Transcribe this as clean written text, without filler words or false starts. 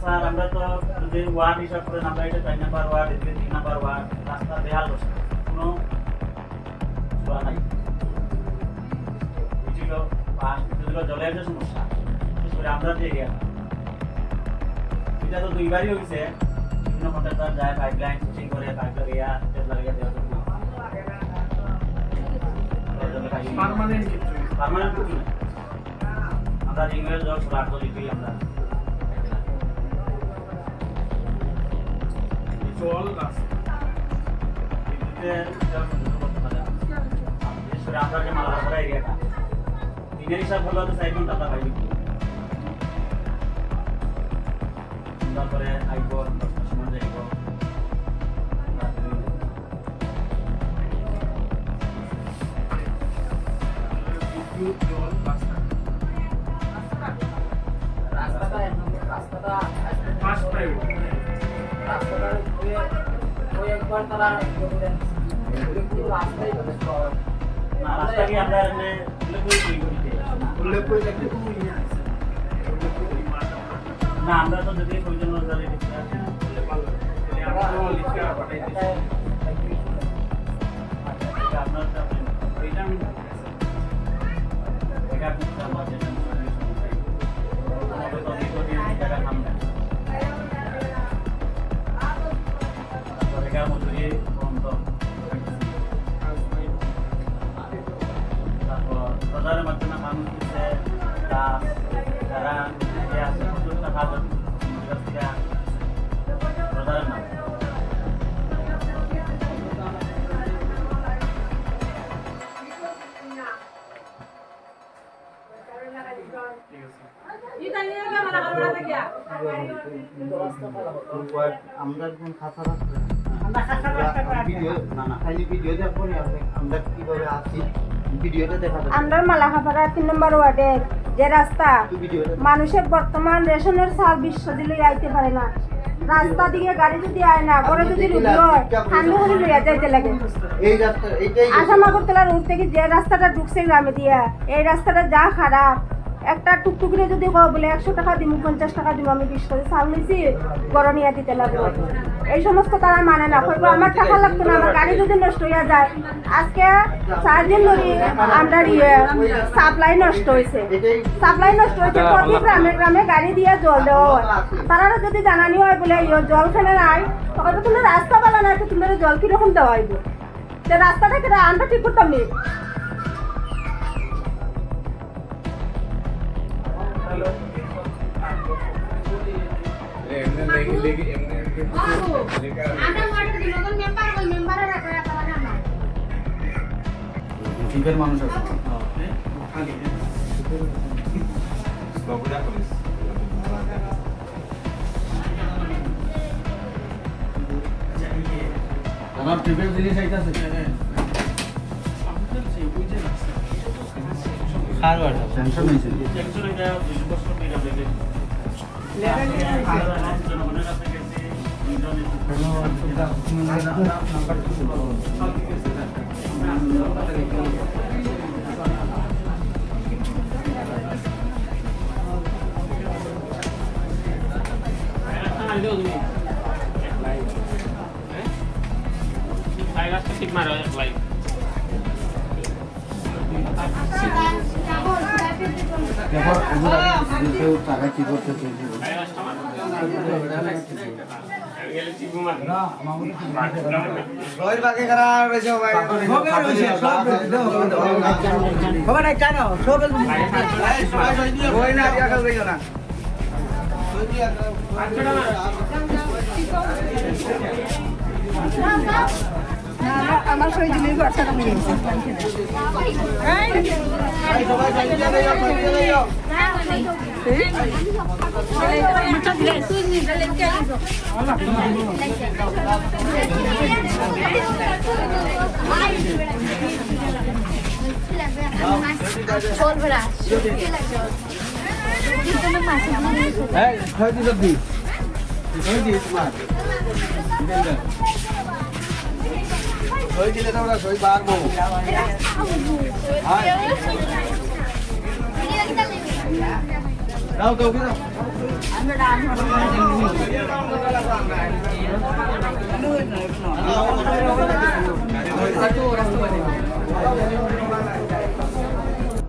Sir আমরা তো যদি ওয়ার্ড হিসাব করে আমরা এটা 4 নাম্বার ওয়ার্ড, এদিকে 3 নাম্বার ওয়ার্ড, রাস্তা বেহাল অবস্থা, কোনো চলা নাই। ছিল পাঁচ যেগুলো জলের যে সমস্যা, বিশেষ করে আমরা যে এরিয়াটা, এটা তো দুইবারই হয়েছে। বিভিন্ন কন্ট্রাক্টর যায় পাইপ লাইন ফিটিং করে, পাইপ লাগিয়ে লাগিয়ে দেওয়ার জন্য পার্মানেন্ট কিছু নেই। আমরা রিঙ্গের জল 800 লিটারই আমরা জল আমরা যে মালাপাড়া এরিয়াটা দিনের হিসাব হলো তো 4 ঘন্টা পাই তারপরে আইব 10টার সময় যাইব। না আমরা তো যদি প্রয়োজন প্রচারের মাধ্যমে মানুষ দিচ্ছে গাছ যারা আছে প্রচুর টাকা প্রচারের মাধ্যমে আমরা যখন খাতা ভিডিও দেখবো আমরা কিভাবে আসছি ভিডিওটা দেখা যাবে। আমরা মালাখাপাড়া 3 নম্বর ওয়ার্ডে যে রাস্তা মানুষের বর্তমান রেশনের চাল বিশ্ব দিলে আইতে পারে না। রাস্তা দিকে গাড়ি যদি আয় না ঘরে যদি রুগী হয় ঠান্ডা হলে লইয়া যাইতে লাগে। এই রাস্তা এইটাই আসামাগরতলা রোড থেকে যে রাস্তাটা ঢুকছে গ্রামে দিয়া, এই রাস্তাটা যা খারাপ। একটা টুকটুকিরে যদি কও বলে 100 টাকা দিব, 50 টাকা দিব, আমি 20 করে চাল নিয়েছি গরম নিয়ে দিতে লাগবে। এই সমস্ত তারা মানে না, কইব আমার টাকা লাগতো না, আমার গাড়ি যদি নষ্ট হয়ে যায়। আজকে 4 দিন ধরে আমরা সাপ্লাই নষ্ট হয়েছে, প্রতি গ্রামে গ্রামে গাড়ি দিয়ে জল দেওয়া হয়। তারা যদি জানানি হয় বলে জল ফেলে নাই, তখন তো তুমি রাস্তা বলা নাই, তো তোমার জল কিরকম দেওয়া হইব? যে রাস্তাটা কেটে আমরা ঠিক করতাম নি। মানুষ আছে আমার ট্রিপের জিনিস আইতাছে খাবার টেনশন হইছে টেনশন হইছে 2 বছর থেকে যাবে জনগণের কাছে গেছে টাকা কি করতে আমার শরীর জিনিস বর্ষা কমে সই দিলে তো আমরা সই পারবো দাও দাও দাও আমরা